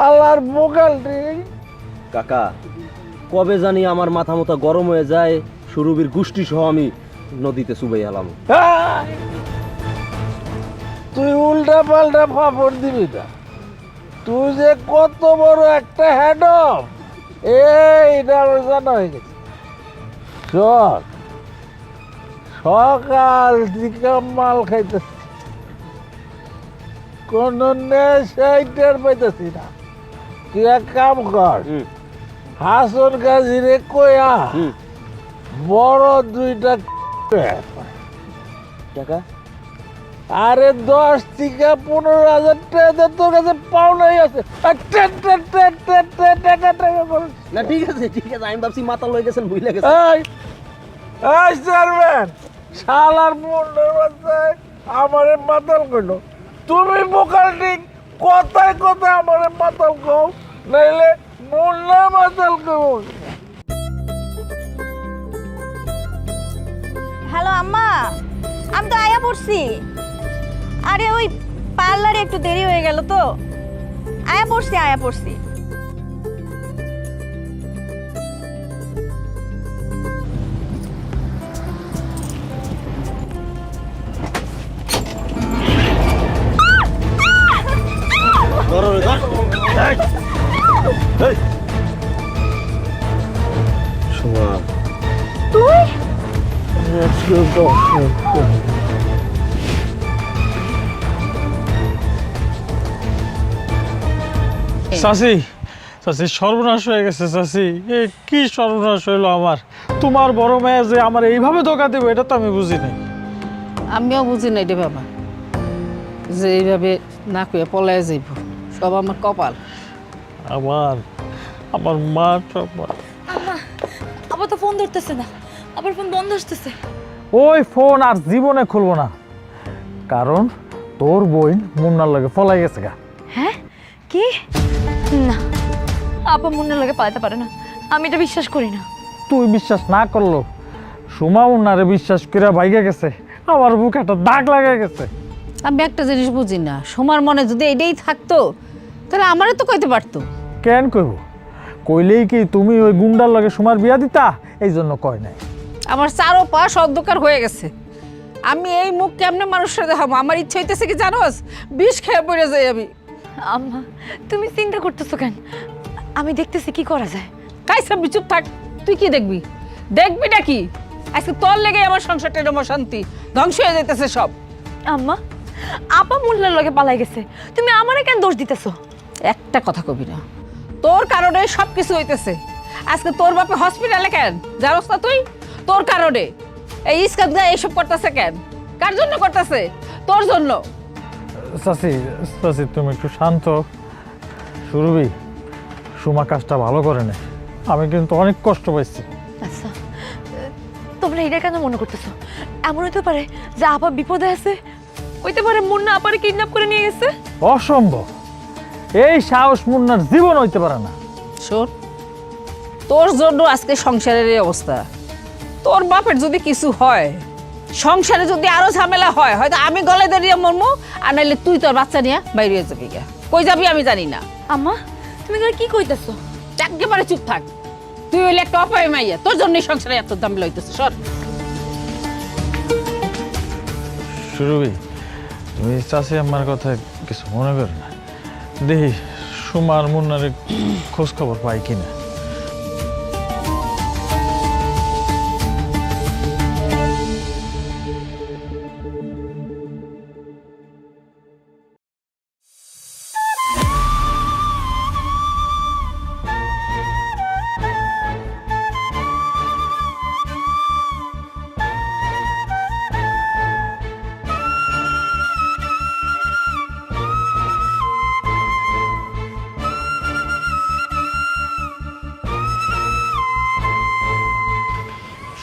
আল্লাহর বোকালটি। কাকা, কবে জানি আমার মাথা মতো গরম হয়ে যায়, সুরবির গোষ্ঠী সহ আমি নদীতে চুবাই এলাম। তুই উল্টা পাল্টা ফাপড় দিবি না। তুই যে কত বড় একটা হেড অফ, এইটা আমার জানা হয়ে গেছে। চল, সকাল থেকে মাল খাইতেছি, কোন নেশাই টের পাইতেছি না। তুই এক কাম কর, হাসন গাজিরে কয়া বড় দুইটা কাকা, আরে 10 থেকে 15,000 টাকা তোর কাছে পাওনাই আছে। না ঠিক আছে ঠিক আছে, আমি ভাবছি মাতাল হয়ে গেছেন, ভুলে গেছেন। এই চেয়ারম্যান, শালার মুন্ডের মাথায় আমারে মাতাল করলো। তুমি বোকালটি কথায় কথায় আমারে মাতাল কও, নাইলে মুন্ডা মাতাল কও। হ্যালো আম্মা, আমি তো আয়া পড়ছি। আরে ওই পার্লারে একটু দেরি হয়ে গেল তো, আয়া পড়ছি। তুই চাচি, চাচি সর্বনাশ হয়ে গেছে চাচি। এ কি সর্বনাশ হইলো আমার? তোমার বড় মেয়ে যে আমার এইভাবে ধোকা দেবো এটা তো আমি বুঝিনি। আমিও বুঝি নাই রে বাবা, যে এইভাবে না কইয়া পলায় যাইব। সব আমার কপাল। আমার মা সব আবার তো ফোন ধরতেছে না, আবার ফোন বন্ধ আসতেছে। ওই ফোন আর জীবনে খুলবো না, কারণ তোর বোন মুন্নার লগে পলাই গেছে গা। হ্যাঁ কি? না, আপা মুন্নার লাগে পালাতে পারে না, আমি এটা বিশ্বাস করি না। তুই বিশ্বাস না করলো সুমা মুন্নারে বিশ্বাস করে বাইকে গেছে, আমার বুকে একটা দাগ লাগা গেছে। আমি একটা জিনিস বুঝি না, সোমার মনে যদি এটাই থাকতো তাহলে আমারও তো কইতে পারতো। কেন কইব? কইলেই কি তুমি ওই গুন্ডার লগে সুমার বিয়া দিতা? এই জন্য কয় নাই। আমার চারো পাশ অন্ধকার হয়ে গেছে, আমি এই মুখ কেমনে মানুষের দেখাবো? আমার ইচ্ছা হইতেছে কি জানোস, বিষ খেয়ে পড়ে যাই আমি। আম্মা তুমি চিন্তা করতেছো কেন? আমি দেখতেছি কি করা যায়। কাইসা চুপ থাক, তুই কি দেখবি? দেখবি নাকি? আজকে তোর লেগে আমার সংসারটা এরকম শান্তি ধ্বংস হয়ে যাইতেছে সব। আম্মা, আপা মুন্নার লগে পালাই গেছে, তুমি আমারে কেন দোষ দিতেছো? একটা কথা কবি না, তোর কারণে সব কিছু হইতেছে। আজকে তোর বাপে হসপিটালে কেন জানোস না তুই? তোর কারণে। এই ইসকাত গায়ে এইসব করতেছে কেন? কার জন্য করতেছে? তোর জন্য। চাচি চাচি তুমি একটু শান্ত। সুরভি, সুমা কাজটা ভালো করে নেয়, আমি কিন্তু অনেক কষ্ট পাইছি। আচ্ছা, তোমরা এটা কেন মনে করতেছো? এমন হতে পারে যে আপা বিপদে আছে, হইতে পারে মুন্না আপারে কিডন্যাপ করে নিয়ে গেছে। অসম্ভব, এই সাহস মুন্নার জীবন হইতে পারে না। শোন, তোর জন্য আজকে সংসারের এই অবস্থা। তোর বাপের যদি কিছু হয়, সংসারে যদি আরো ঝামেলা হয়, হয়তো আমি গলায় দাঁড়িয়ে মরমু, আর নাইলে তুই তোর বাচ্চা নিয়ে বাইরে হয়ে যাবি। কই যাবি আমি জানি না। আম্মা, তুমি এগুলো কি কইতেছো? একেবারে চুপ থাক, তুই হইলে একটা অপায় মাইয়া, তোর জন্যই সংসারে এত ঝামেলা হইতেছে। সর। সুরভি, তুমি চাচি আমার কথা কিছু মনে করো না, দেখি সুমার মুন্নারে খোঁজ খবর পাই কিনা।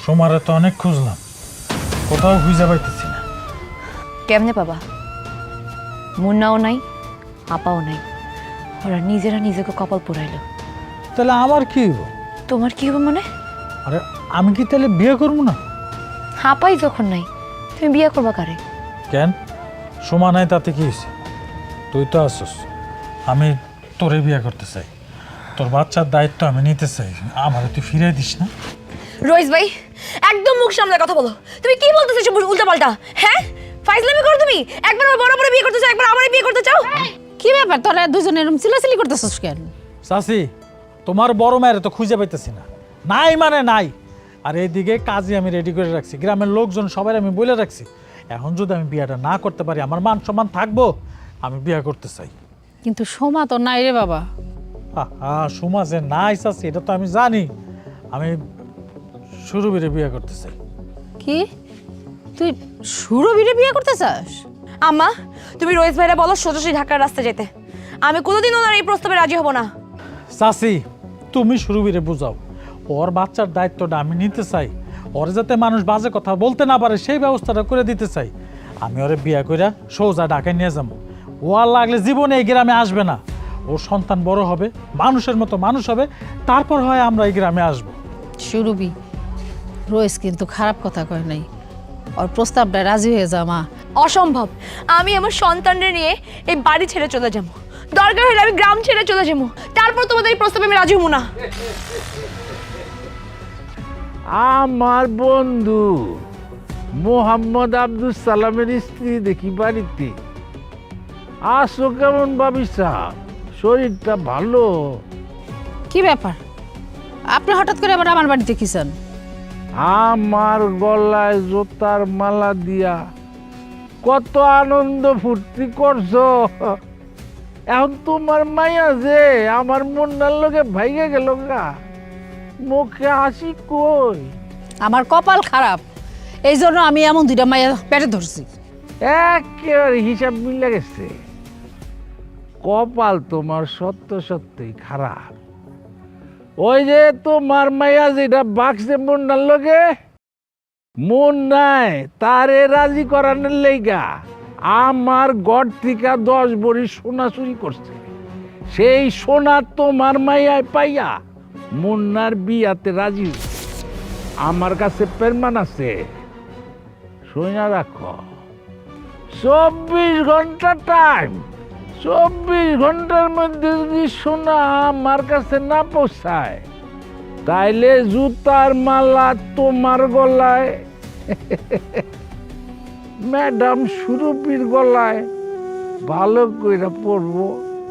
সোমারে তো অনেক খুঁজলাম, কোথাও খুঁজে পাইতেছি না। কেমনে বাবা? মুন্নাও নাই, আপাও নাই, ওরা নিজেরা নিজেকে কপাল পোড়াইলো। তাহলে আমার কি হইব? তোমার কি হবে মানে? আরে আমি কি তাহলে বিয়ে করবো না? আপাই যখন নাই, তুমি বিয়ে করবা কারে? কেন, সোমা নাই তাতে কি হয়েছে? তুই তো আসছিস, আমি তোরে বিয়ে করতে চাই, তোর বাচ্চার দায়িত্ব আমি নিতে চাই, আমার তুই ফিরে দিস না। রইস ভাই, একদম মুখ সামলে কথা বলো। তুমি কি বলতেছো সব উল্টা পাল্টা? হ্যাঁ, ফাইজলামি করো তুমি। একবার ওই বড় বড় বিয়ে করতে চাও, একবার আমারই বিয়ে করতে চাও। কি ব্যাপার, তোরা দুজনে এরকম চিলাচিলি করতেছিস কেন? চাচি, তোমার বড় মায়ের তো খুঁজে পাইতেছি না, নাই মানে নাই। আর এইদিকে কাজে আমি রেডি করে রাখছি, গ্রামের লোকজন সবাই আমি বলে রাখছি। এখন যদি আমি বিয়েটা না করতে পারি, আমার মান সম্মান থাকবো? আমি বিয়ে করতে চাই। কিন্তু সোমা তো নাই রে বাবা। সোমা যে নাই চাচি, এটা তো আমি জানি। আমি সুরভিরে বিয়ে করতে চাই। কি, তুই সুরভিরে বিয়ে করতে চাস? আম্মা, তুমি রইস ভাইরা বলো সোজাসুজি ঢাকার রাস্তা যেতে। আমি কোনোদিন ওনার এই প্রস্তাবে রাজি হব না। চাচি, তুমি সুরভিরে বুঝাও, ওর বাচ্চার দায়িত্বটা আমি নিতে চাই। ওর যাতে মানুষ বাজে কথা বলতে না পারে সেই ব্যবস্থাটা করে দিতে চাই। আমি ওরে বিয়ে করে সোজা ঢাকায় নিয়ে যাবো। ও আর লাগলে জীবনে এই গ্রামে আসবে না। ওর সন্তান বড় হবে, মানুষের মতো মানুষ হবে, তারপর হয় আমরা এই গ্রামে আসবো। সুরভি, রোয়েস কিন্তু খারাপ কথা কয় নাই, ওর প্রস্তাবটা রাজি হয়ে যা মা। অসম্ভব, আমি আমার সন্তানদের নিয়ে এই বাড়ি ছেড়ে চলে যাবো। দরকার হলে আমি গ্রাম ছেড়ে চলে যাবো, তারপর তোমাদের এই প্রস্তাবে আমি রাজি হবো না। আমার বন্ধু মোহাম্মদ আব্দুল সালামের স্ত্রী দেখি বাড়িতে। আসো কেমন ভাবি সাহেব, শরীরটা ভালো? কি ব্যাপার, আপনি হঠাৎ করে আবার আমার বাড়িতে কিছেন? আমার গলায় জোতার মালা দিয়া কত আনন্দ ফুর্তি করছো। এখন তোমার মাইয়া যে আমার মন্নার লোকে ভাইগে গেল গা, মুখে হাসি কই? আমার কপাল খারাপ, এই জন্য আমি এমন দুইটা মাইয়া পেটে ধরছি। একেবারে হিসাব মিলে গেছে। কপাল তোমার সত্য সত্যই খারাপ। ওই যে তোমার মাইয়া যেটা বাক্সে মুন্নার লগে মন নাই তারে রাজি করানোর লেগা আমার গড় থেকে 10 ভরি সোনা চুরি করছে। সেই সোনা তোমার মাইয়ায় পাইয়া মুন্নার বিয়াতে রাজি হইছে। আমার কাছে প্রমাণ আছে, শুনে রাখো। 24 ঘন্টা টাইম, 24 ঘন্টার মধ্যে যদি সোনা আমার কাছে না পৌঁছায় তাইলে জুতার মালা তোমার গলায়, ম্যাডাম সুরভির গলায় ভালো করে পড়বো,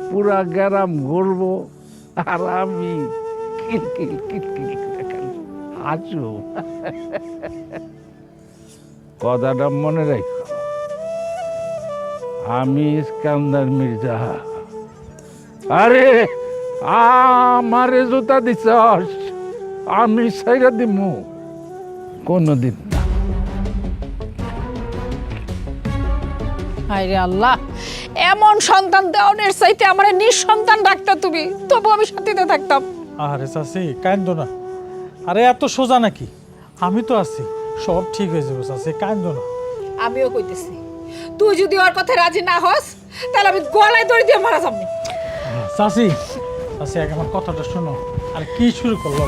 পুরা গ্রাম ঘুরবো, আর আমি কিলকিল কিলকিল করে খালি হাসবো। কথাটা মনে রাখো, আমি ইস্কান্দার মির্জা। আরে আমারে জুতা দিছস, আমি সাইরা দিমু কোনদিন না। হায় রে আল্লাহ, এমন সন্তান দেওয়ানের চাইতে আমার নিঃসন্তান রাখতা তুমি, তবু আমি শান্তিতে থাকতাম। আরে চাচি কান্দো না। আরে এত সোজা নাকি? আমি তো আছি, সব ঠিক হয়ে যাবে চাচি, কান্দো না। আমিও কইতেছি, তুই যদি ওর কথা রাজি না হস তাহলে আমি গলায় দড়ি দিয়ে মারা যাবো। চাচি চাচি আগে আমার কথাটা শোনো। আর কি শুরু করলো?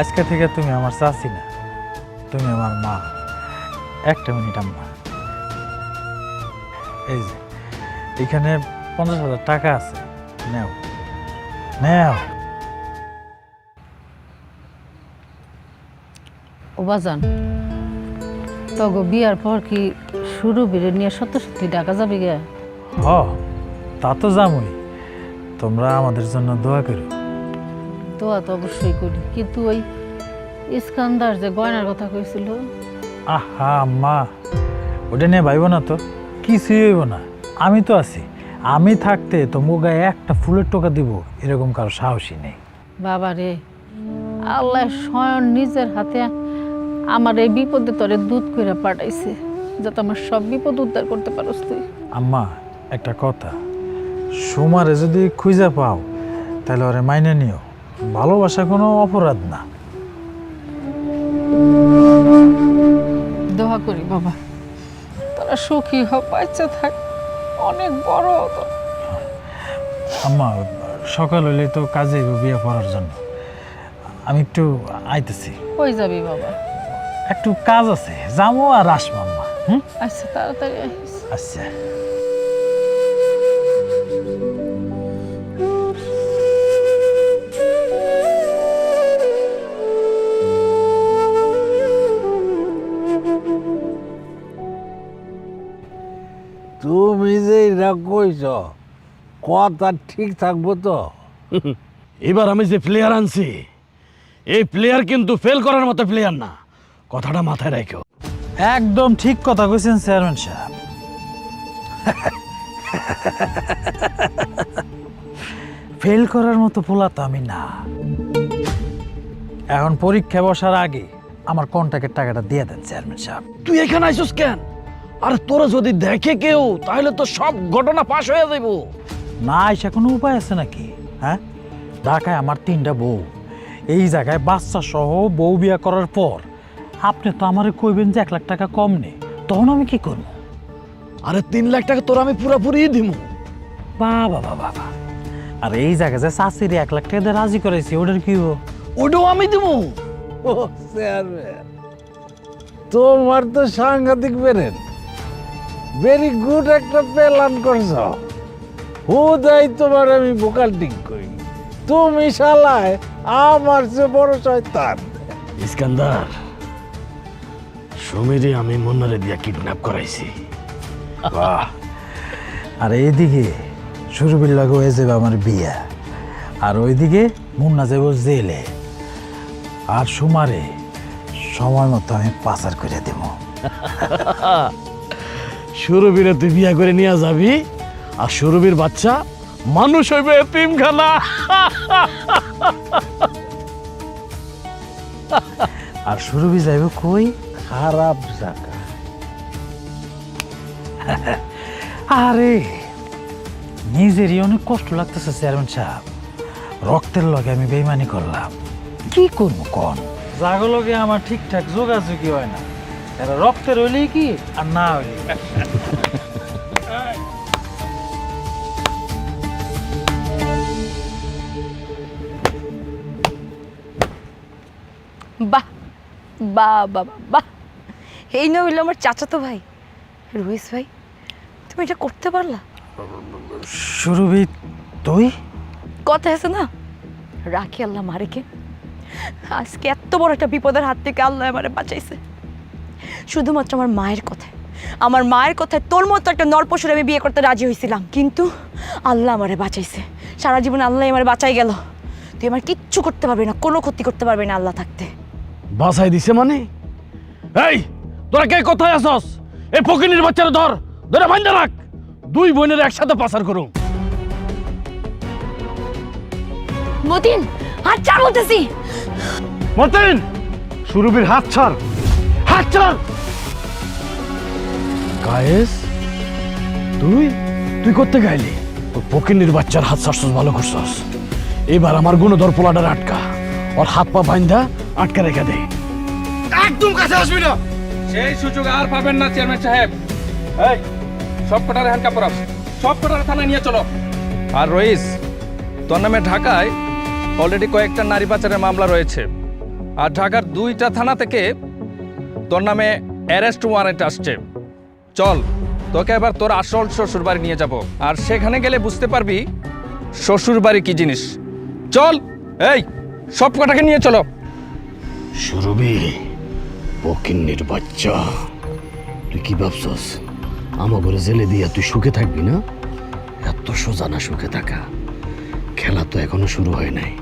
আজকে থেকে তুমি আমার চাচি না, তুমি আমার মা। একটা মিনিট আম্মা, এই যে এখানে 50,000 টাকা আছে, নেও নেও। ওবাজান, তগো বিয়ার পর কি শুরু বেড়ে নিয়ে সত্যি সত্যি ঢাকা যাবে গে? হ, তা তো জামুই। তোমরা আমাদের জন্য দোয়া করো। দোয়া তো অবশ্যই করি, কিন্তু ওই ইস্কান্দার যে গয়নার কথা কইছিল। আহা আম্মা, ওটা নিয়ে ভাইব না তো, কিছুই হইব না। আমি তো আছি, আমি থাকতে তো মুগায় একটা ফুলের টোকা দিব এরকম কারো সাহসী নেই। বাবা রে, আল্লাহ স্বয়ং নিজের হাতে আমার এই বিপদে তোরে দুধ করে পাঠাইছে, যাতে আমার সব বিপদ উদ্ধার করতে পারোস তুই। আম্মা একটা কথা, সুমারে যদি খুঁজে পাও তাহলে ওরে মাইনে নিও। ভালোবাসা কোনো অপরাধ না। দোয়া করি বাবা, তোরা সুখী হ, বাচ্চা থাক, অনেক বড় তো। আম্মা সকাল হলে তো কাজে বিয়ে পড়ার জন্য আমি একটু আইতেছি। কই যাবি বাবা? একটু কাজ আছে, যাবো আর আসবো আম্মা। আচ্ছা, তাড়াতাড়ি আসিস। আচ্ছা। তুমি যে এটা কইছ কথা ঠিক থাকবো তো? এবার আমি যে প্লেয়ার আনছি, এই প্লেয়ার কিন্তু ফেল করার মতো প্লেয়ার না, কথাটা মাথায় রাখো। একদম ঠিক কথা কইছেন চেয়ারম্যান সাহেব। ফেল করার মতো পোলা তো আমি না। এখন পরীক্ষা বসার আগে আমার কন্ট্রাক্টের টাকাটা দিয়ে দেন চেয়ারম্যান সাহেব। তুই এখানে আইসুস কেন? আর তোরা যদি দেখে কেউ তাহলে তো সব ঘটনা ফাঁস হয়ে যাইব। না আইসা কোনো উপায় আছে নাকি? হ্যাঁ, ঢাকায় আমার 3টা বউ, এই জায়গায় বাচ্চা সহ বউ বিয়া করার পর আপনি তো আমারে কইবেন যে 1 লাখ টাকা কম নেই, তখন আমি কি করবো? আরে 3 লাখ টাকা তোর আমি পুরাপুরি দিব। বাবা বাবা বাবা, আর এই জায়গায় যে চাষির 1 লাখ টাকা দিয়ে রাজি করাইছি, ওটার কি হবো? ওটাও আমি দিব। ও চেয়ারম্যান, তোমার তো সাংঘাতিক বেরেন, ভেরি গুড একটা প্ল্যান করছ। হুদাই তোমার আমি ভোকালটিং করি, তুমি শালায় আমার চেয়ে বড় শয়তান। ইস্কান্দার, সুমিরে আমি মুন্নারে দিয়া কিডন্যাপ করাইছি। বাহ, আর এইদিকে সুরবির লাগে হয়ে যাবে আমার বিয়া, আর ওইদিকে মুন্না যাবো জেলে, আর সুমারে সময় মতো আমি পাচার করে দেব। সুরবিরে তুই বিয়া করে নিয়ে যাবি, আর সুরবির বাচ্চা মানুষ হইবে এতিমখানা। আর সুরভি যাইব কই? খারাপ জায়গা। আরে নিজেরই অনেক কষ্ট লাগতেছে চেয়ারম্যান সাহেব, রক্তের লগে আমি বেইমানি করলাম, কি করবো কন? জাগো লগে আমার ঠিকঠাক যোগাযোগই হয় না, এরা রক্তের হইলেই কি আর না হইলে। বাহ বাহ বাহ বাহ, এই না হইলো আমার চাচাতো ভাই রুইস ভাই, তুমি এটা করতে পারলা? সুরভি তুই? কথা আছে না, রাখি আল্লাহ মারেকে। আজকে এত বড় একটা বিপদের হাত থেকে আল্লাহ আমারে বাঁচাইছে শুধুমাত্র আমার মায়ের কথায়। আমার মায়ের কথায় তোর মতো একটা নরপশুর আমি বিয়ে করতে রাজি হয়েছিলাম, কিন্তু আল্লাহ আমারে বাঁচাইছে। সারা জীবন আল্লাহ আমারে বাঁচাই গেল। তুই আমার কিচ্ছু করতে পারবি না, কোনো ক্ষতি করতে পারবি না আল্লাহ থাকতে। বাসায় দিছে মানে? এই তোরা কে কোথায় আসস? এই ফকিনীর বাচ্চারা ধর, ধরে বান্ধা রাখ, দুই বোনের একসাথে পাচার করো। মতিন হাত ছাড় বলতেছি। মতিন, সুরভির হাত ছাড়, হাত ছাড়। কায়েস, তুই তুই করতে গাইলি? ওই ফকিনীর বাচ্চার হাত ছাড়ছস, ভালো করছস। এবার আমার গুণধর পোলাটার আটকা, ওর হাত পা বান্ধা আটকা রেখে দে। একদম কাছে আসবি না। সেই সুযোগ আর পাবেন না চেয়ারম্যান সাহেব। এই সব কটারে হ্যান্ডকাপ করাও, সব কটারে থানায় নিয়ে চলো। আর রইস, তোর নামে ঢাকায় অলরেডি কয়েকটা নারী পাচারের মামলা রয়েছে, আর ঢাকার 2টা থানা থেকে তোর নামে অ্যারেস্ট ওয়ারেন্ট আসছে। চল, তোকে এবার তোর আসল শ্বশুর বাড়ি নিয়ে যাব, আর সেখানে গেলে বুঝতে পারবি শ্বশুর বাড়ি কি জিনিস। চল, এই সব কটাকে নিয়ে চলো। সুরভি, ফকিনীর বাচ্চা, তুই কি ভাবছস আমার ঘরে জেলে দিয়া তুই সুখে থাকবি না? এত সোজা না সুখে থাকা। খেলা তো এখনো শুরু হয় নাই,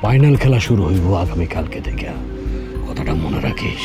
ফাইনাল খেলা শুরু হইব আগামীকালকে থেকে, কথাটা মনে রাখিস।